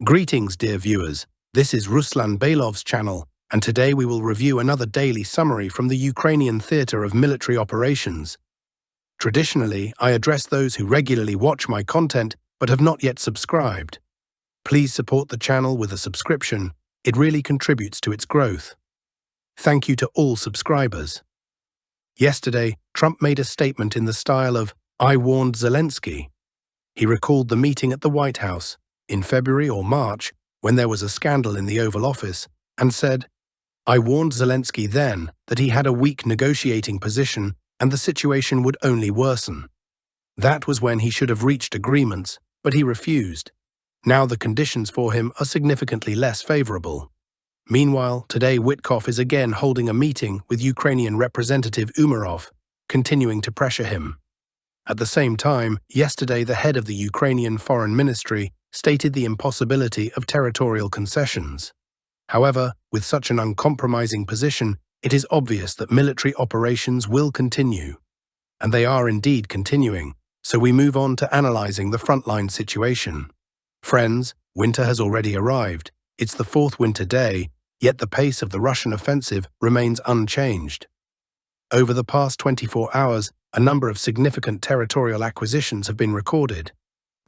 Greetings, dear viewers. This is Ruslan Bailov's channel, and today we will review another daily summary from the Ukrainian theater of military operations. Traditionally, I address those who regularly watch my content but have not yet subscribed. Please support the channel with a subscription. It really contributes to its growth. Thank you to all subscribers. Yesterday, Trump made a statement in the style of, "I warned Zelensky." He recalled the meeting at the White House in February or March, when there was a scandal in the Oval Office, and said, "I warned Zelensky then that he had a weak negotiating position and the situation would only worsen. That was when he should have reached agreements, but he refused. Now the conditions for him are significantly less favorable." Meanwhile, today Witkoff is again holding a meeting with Ukrainian Representative Umarov, continuing to pressure him. At the same time, yesterday the head of the Ukrainian Foreign Ministry stated the impossibility of territorial concessions. However, with such an uncompromising position, it is obvious that military operations will continue. And they are indeed continuing, so we move on to analyzing the frontline situation. Friends, winter has already arrived. It's the fourth winter day, yet the pace of the Russian offensive remains unchanged. Over the past 24 hours, a number of significant territorial acquisitions have been recorded.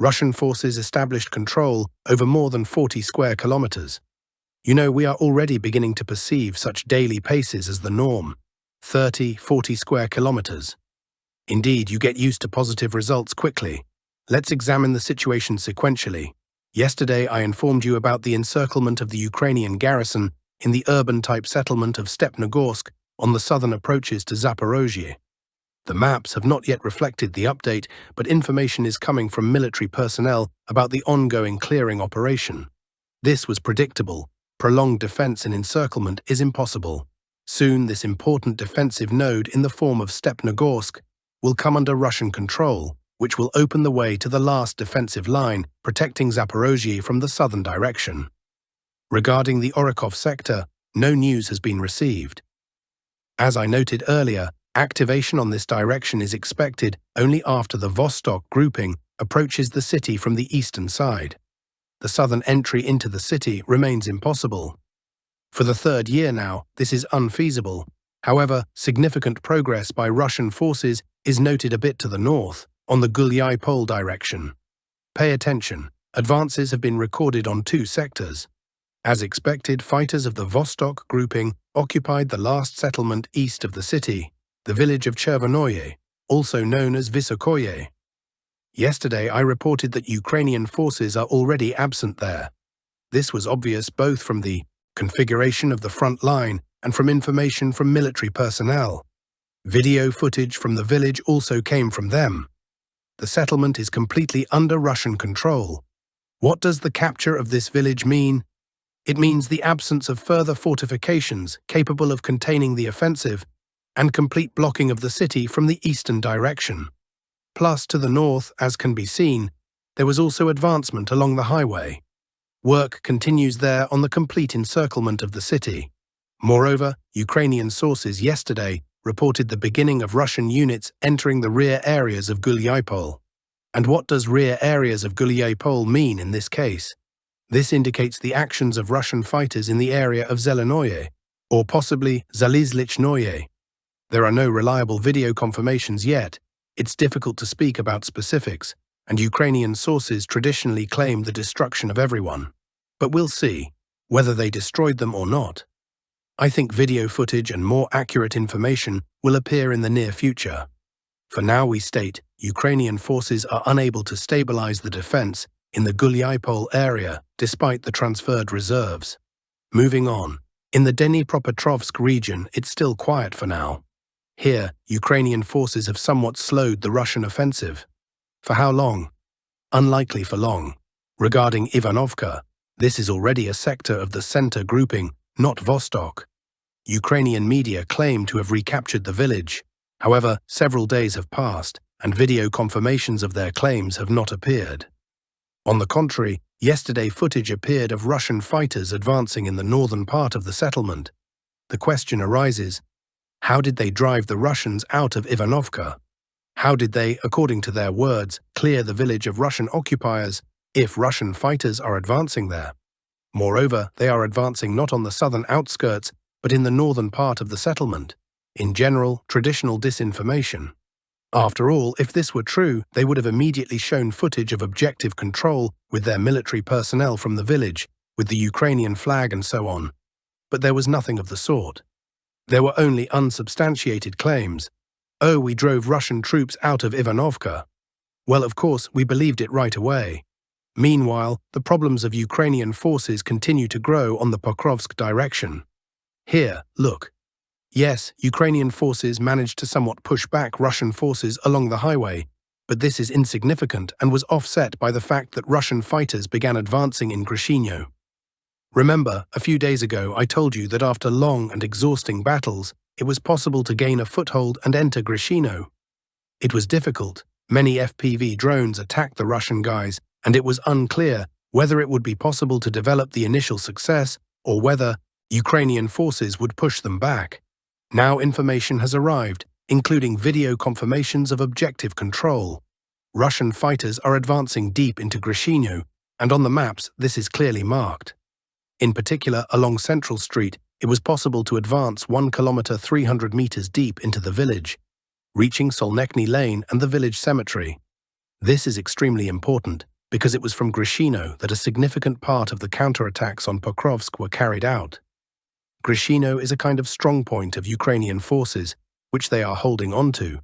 Russian forces established control over more than 40 square kilometers. You know, we are already beginning to perceive such daily paces as the norm. 30, 40 square kilometers. Indeed, you get used to positive results quickly. Let's examine the situation sequentially. Yesterday, I informed you about the encirclement of the Ukrainian garrison in the urban-type settlement of Stepnogorsk on the southern approaches to Zaporozhye. The maps have not yet reflected the update, but information is coming from military personnel about the ongoing clearing operation. This was predictable. Prolonged defense and encirclement is impossible. Soon, this important defensive node in the form of Stepnogorsk will come under Russian control, which will open the way to the last defensive line, protecting Zaporozhye from the southern direction. Regarding the Orakov sector, no news has been received. As I noted earlier, activation on this direction is expected only after the Vostok grouping approaches the city from the eastern side. The southern entry into the city remains impossible. For the third year now, this is unfeasible. However, significant progress by Russian forces is noted a bit to the north, on the Gulyai-Pol direction. Pay attention, advances have been recorded on two sectors. As expected, fighters of the Vostok grouping occupied the last settlement east of the city, the village of Chervonoye, also known as Vysokoye. Yesterday, I reported that Ukrainian forces are already absent there. This was obvious both from the configuration of the front line and from information from military personnel. Video footage from the village also came from them. The settlement is completely under Russian control. What does the capture of this village mean? It means the absence of further fortifications capable of containing the offensive and complete blocking of the city from the eastern direction. Plus, to the north, as can be seen, there was also advancement along the highway. Work continues there on the complete encirclement of the city. Moreover, Ukrainian sources yesterday reported the beginning of Russian units entering the rear areas of Gulyai-Pol. And what does rear areas of Gulyai-Pol mean in this case? This indicates the actions of Russian fighters in the area of Zelenoye, or possibly Zalizlichnoye. There are no reliable video confirmations yet. It's difficult to speak about specifics, and Ukrainian sources traditionally claim the destruction of everyone. But we'll see whether they destroyed them or not. I think video footage and more accurate information will appear in the near future. For now, we state Ukrainian forces are unable to stabilize the defense in the Gulyai-Pol area despite the transferred reserves. Moving on, in the Dnipropetrovsk region, it's still quiet for now. Here, Ukrainian forces have somewhat slowed the Russian offensive. For how long? Unlikely for long. Regarding Ivanovka, this is already a sector of the center grouping, not Vostok. Ukrainian media claim to have recaptured the village. However, several days have passed, and video confirmations of their claims have not appeared. On the contrary, yesterday footage appeared of Russian fighters advancing in the northern part of the settlement. The question arises, how did they drive the Russians out of Ivanovka? How did they, according to their words, clear the village of Russian occupiers if Russian fighters are advancing there. Moreover, they are advancing not on the southern outskirts, but in the northern part of the settlement. In general, traditional disinformation. After all, if this were true, they would have immediately shown footage of objective control with their military personnel from the village, with the Ukrainian flag and so on. But there was nothing of the sort. There were only unsubstantiated claims. Oh, we drove Russian troops out of Ivanovka. Well, of course, we believed it right away. Meanwhile, the problems of Ukrainian forces continue to grow on the Pokrovsk direction. Here, look. Yes, Ukrainian forces managed to somewhat push back Russian forces along the highway, but this is insignificant and was offset by the fact that Russian fighters began advancing in Grishino. Remember, a few days ago I told you that after long and exhausting battles, it was possible to gain a foothold and enter Grishino. It was difficult. Many FPV drones attacked the Russian guys, and it was unclear whether it would be possible to develop the initial success or whether Ukrainian forces would push them back. Now information has arrived, including video confirmations of objective control. Russian fighters are advancing deep into Grishino, and on the maps this is clearly marked. In particular, along Central Street, it was possible to advance 1 kilometer 300 meters deep into the village, reaching Solnechny Lane and the village cemetery. This is extremely important, because it was from Grishino that a significant part of the counterattacks on Pokrovsk were carried out. Grishino is a kind of strongpoint of Ukrainian forces, which they are holding on to.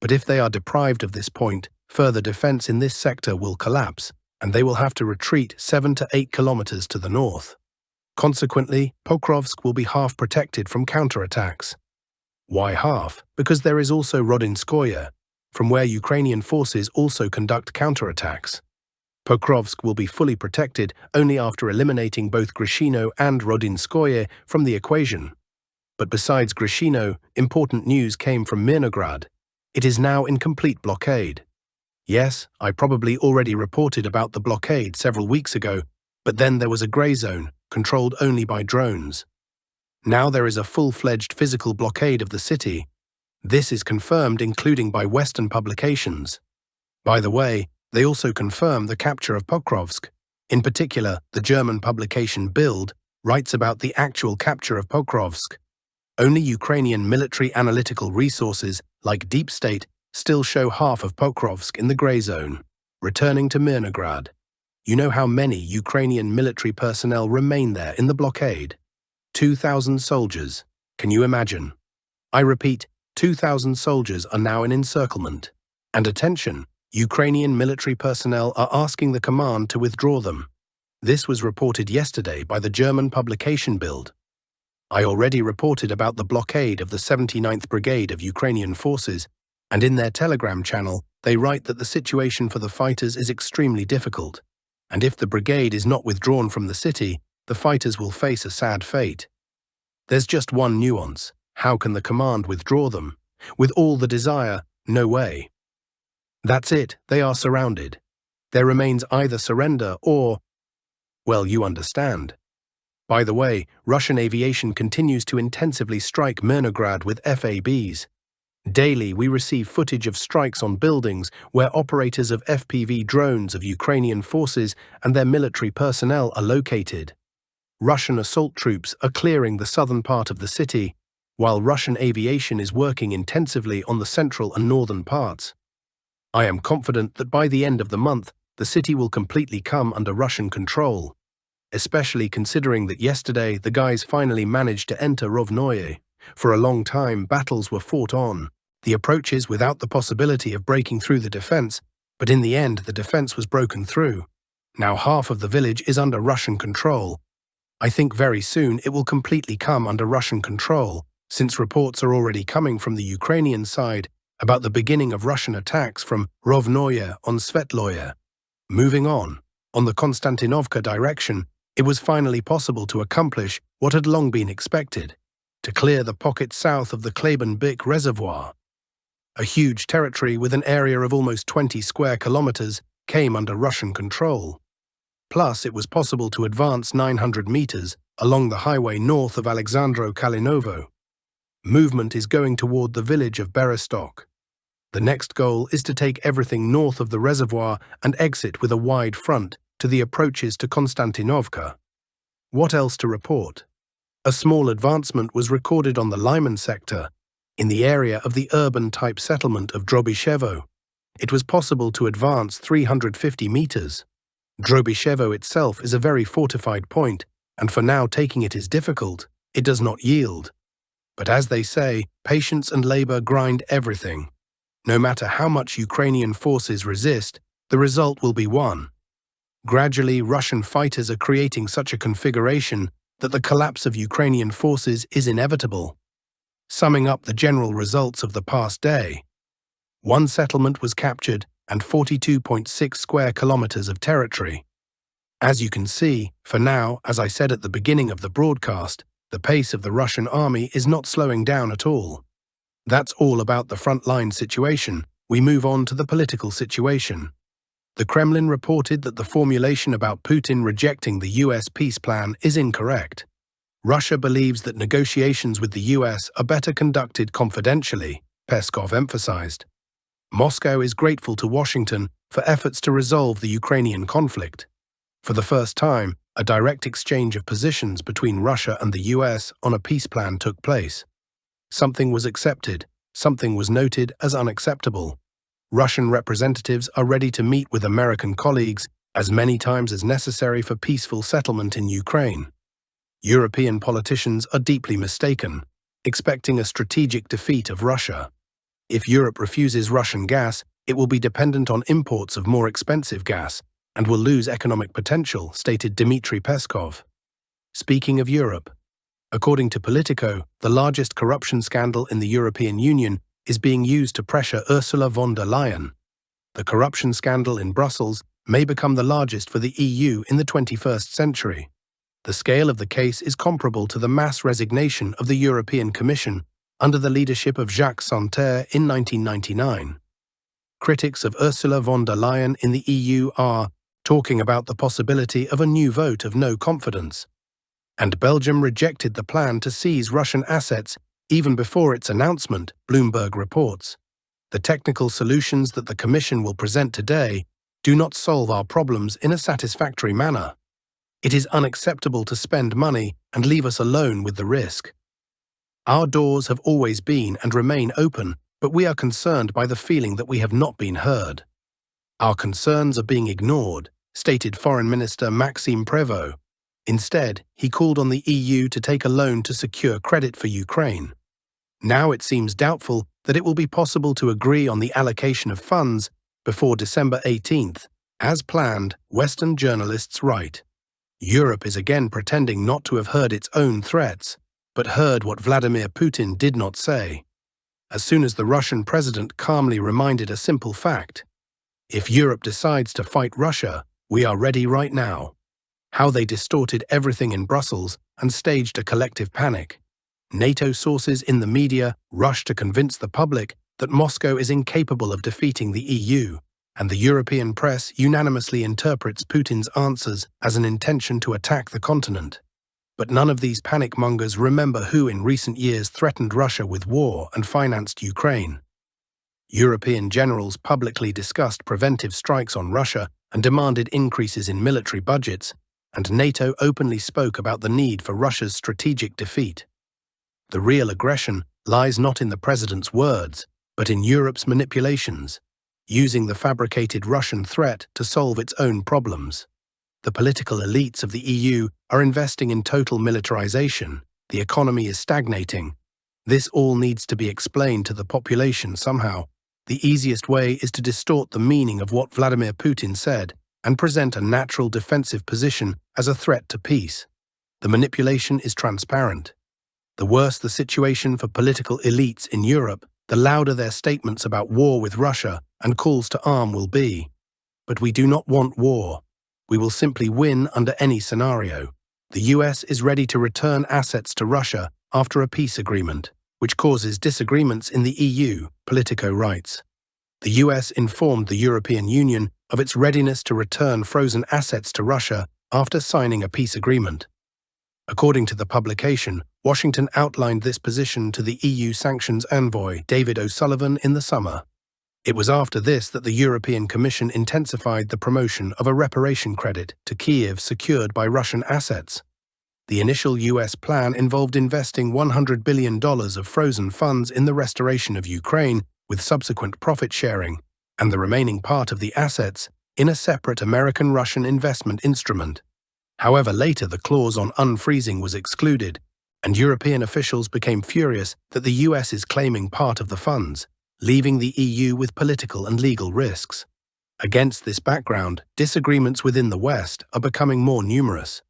But if they are deprived of this point, further defense in this sector will collapse, and they will have to retreat 7 to 8 kilometers to the north. Consequently, Pokrovsk will be half protected from counterattacks. Why half? Because there is also Rodinskoye, from where Ukrainian forces also conduct counterattacks. Pokrovsk will be fully protected only after eliminating both Grishino and Rodinskoye from the equation. But besides Grishino, important news came from Mirnograd. It is now in complete blockade. Yes, I probably already reported about the blockade several weeks ago, but then there was a grey zone, controlled only by drones. Now there is a full-fledged physical blockade of the city. This is confirmed including by Western publications. By the way, they also confirm the capture of Pokrovsk. In particular, the German publication Bild writes about the actual capture of Pokrovsk. Only Ukrainian military analytical resources, like Deep State, still show half of Pokrovsk in the grey zone. Returning to Mirnograd. You know how many Ukrainian military personnel remain there in the blockade? 2,000 soldiers. Can you imagine? I repeat, 2,000 soldiers are now in encirclement. And attention! Ukrainian military personnel are asking the command to withdraw them. This was reported yesterday by the German publication Bild. I already reported about the blockade of the 79th Brigade of Ukrainian forces, and in their Telegram channel, they write that the situation for the fighters is extremely difficult, and if the brigade is not withdrawn from the city, the fighters will face a sad fate. There's just one nuance. How can the command withdraw them? With all the desire, no way. That's it, they are surrounded. There remains either surrender or… well, you understand. By the way, Russian aviation continues to intensively strike Mirnograd with FABs. Daily we receive footage of strikes on buildings where operators of FPV drones of Ukrainian forces and their military personnel are located. Russian assault troops are clearing the southern part of the city, while Russian aviation is working intensively on the central and northern parts. I am confident that by the end of the month, the city will completely come under Russian control, especially considering that yesterday the guys finally managed to enter Rovnoye. For a long time, battles were fought on the approaches without the possibility of breaking through the defense, but in the end the defense was broken through. Now half of the village is under Russian control. I think very soon it will completely come under Russian control, since reports are already coming from the Ukrainian side about the beginning of Russian attacks from Rovnoye on Svetloye. Moving on the Konstantinovka direction, it was finally possible to accomplish what had long been expected, to clear the pocket south of the Klebenbyk Reservoir. A huge territory with an area of almost 20 square kilometers came under Russian control. Plus, it was possible to advance 900 meters along the highway north of Alexandro Kalinovo. Movement is going toward the village of Berestokh. The next goal is to take everything north of the reservoir and exit with a wide front to the approaches to Konstantinovka. What else to report? A small advancement was recorded on the Lyman sector, in the area of the urban-type settlement of Drobyshevo. It was possible to advance 350 meters. Drobyshevo itself is a very fortified point, and for now taking it is difficult. It does not yield. But as they say, patience and labor grind everything. No matter how much Ukrainian forces resist, the result will be won. Gradually, Russian fighters are creating such a configuration that the collapse of Ukrainian forces is inevitable. Summing up the general results of the past day, one settlement was captured and 42.6 square kilometers of territory. As you can see, for now, as I said at the beginning of the broadcast, the pace of the Russian army is not slowing down at all. That's all about the frontline situation. We move on to the political situation. The Kremlin reported that the formulation about Putin rejecting the US peace plan is incorrect. Russia believes that negotiations with the US are better conducted confidentially, Peskov emphasized. Moscow is grateful to Washington for efforts to resolve the Ukrainian conflict. For the first time, a direct exchange of positions between Russia and the US on a peace plan took place. Something was accepted, something was noted as unacceptable. Russian representatives are ready to meet with American colleagues as many times as necessary for peaceful settlement in Ukraine. European politicians are deeply mistaken, expecting a strategic defeat of Russia. If Europe refuses Russian gas, it will be dependent on imports of more expensive gas and will lose economic potential, stated Dmitry Peskov. Speaking of Europe, according to Politico, the largest corruption scandal in the European Union is being used to pressure Ursula von der Leyen. The corruption scandal in Brussels may become the largest for the EU in the 21st century. The scale of the case is comparable to the mass resignation of the European Commission under the leadership of Jacques Santer in 1999. Critics of Ursula von der Leyen in the EU are talking about the possibility of a new vote of no confidence. And Belgium rejected the plan to seize Russian assets even before its announcement, Bloomberg reports. The technical solutions that the Commission will present today do not solve our problems in a satisfactory manner. It is unacceptable to spend money and leave us alone with the risk. Our doors have always been and remain open, but we are concerned by the feeling that we have not been heard. Our concerns are being ignored, stated Foreign Minister Maxime Prévost. Instead, he called on the EU to take a loan to secure credit for Ukraine. Now it seems doubtful that it will be possible to agree on the allocation of funds before December 18th, as planned, Western journalists write. Europe is again pretending not to have heard its own threats, but heard what Vladimir Putin did not say. As soon as the Russian president calmly reminded a simple fact, if Europe decides to fight Russia, we are ready right now. How they distorted everything in Brussels and staged a collective panic. NATO sources in the media rush to convince the public that Moscow is incapable of defeating the EU, and the European press unanimously interprets Putin's answers as an intention to attack the continent. But none of these panic mongers remember who in recent years threatened Russia with war and financed Ukraine. European generals publicly discussed preventive strikes on Russia and demanded increases in military budgets, and NATO openly spoke about the need for Russia's strategic defeat. The real aggression lies not in the president's words, but in Europe's manipulations, using the fabricated Russian threat to solve its own problems. The political elites of the EU are investing in total militarization. The economy is stagnating. This all needs to be explained to the population somehow. The easiest way is to distort the meaning of what Vladimir Putin said and present a natural defensive position as a threat to peace. The manipulation is transparent. The worse the situation for political elites in Europe, the louder their statements about war with Russia and calls to arm will be. But we do not want war. We will simply win under any scenario. The US is ready to return assets to Russia after a peace agreement, which causes disagreements in the EU, Politico writes. The US informed the European Union of its readiness to return frozen assets to Russia after signing a peace agreement. According to the publication, Washington outlined this position to the EU sanctions envoy, David O'Sullivan, in the summer. It was after this that the European Commission intensified the promotion of a reparation credit to Kyiv secured by Russian assets. The initial US plan involved investing $100 billion of frozen funds in the restoration of Ukraine with subsequent profit sharing, and the remaining part of the assets in a separate American-Russian investment instrument. However, later the clause on unfreezing was excluded, and European officials became furious that the US is claiming part of the funds, leaving the EU with political and legal risks. Against this background, disagreements within the West are becoming more numerous.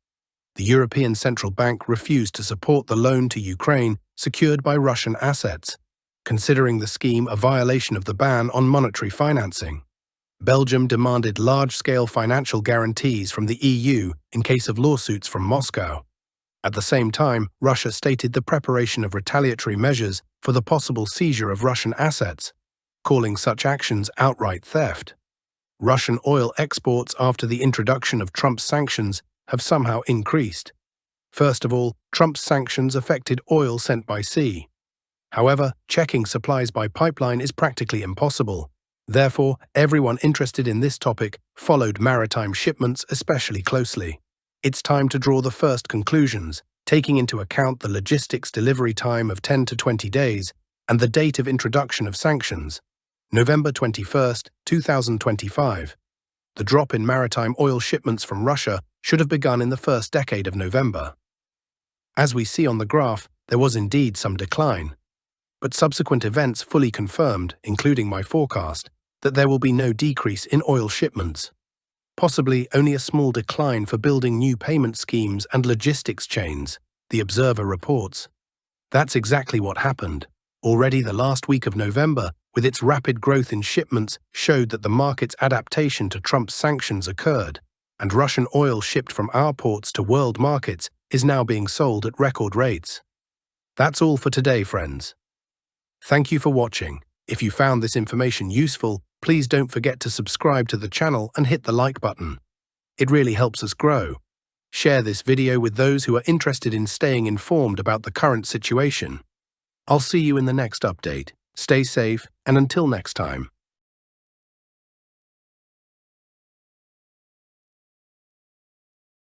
The European Central Bank refused to support the loan to Ukraine secured by Russian assets, considering the scheme a violation of the ban on monetary financing. Belgium demanded large-scale financial guarantees from the EU in case of lawsuits from Moscow. At the same time, Russia stated the preparation of retaliatory measures for the possible seizure of Russian assets, calling such actions outright theft. Russian oil exports after the introduction of Trump's sanctions have somehow increased. First of all, Trump's sanctions affected oil sent by sea. However, checking supplies by pipeline is practically impossible. Therefore, everyone interested in this topic followed maritime shipments especially closely. It's time to draw the first conclusions, taking into account the logistics delivery time of 10 to 20 days and the date of introduction of sanctions, November 21, 2025. The drop in maritime oil shipments from Russia should have begun in the first decade of November. As we see on the graph, there was indeed some decline, but subsequent events fully confirmed, including my forecast, that there will be no decrease in oil shipments. Possibly only a small decline for building new payment schemes and logistics chains, the Observer reports. That's exactly what happened. Already the last week of November, with its rapid growth in shipments, showed that the market's adaptation to Trump's sanctions occurred, and Russian oil shipped from our ports to world markets is now being sold at record rates. That's all for today, friends. Thank you for watching. If you found this information useful, please don't forget to subscribe to the channel and hit the like button. It really helps us grow. Share this video with those who are interested in staying informed about the current situation. I'll see you in the next update. Stay safe, and until next time.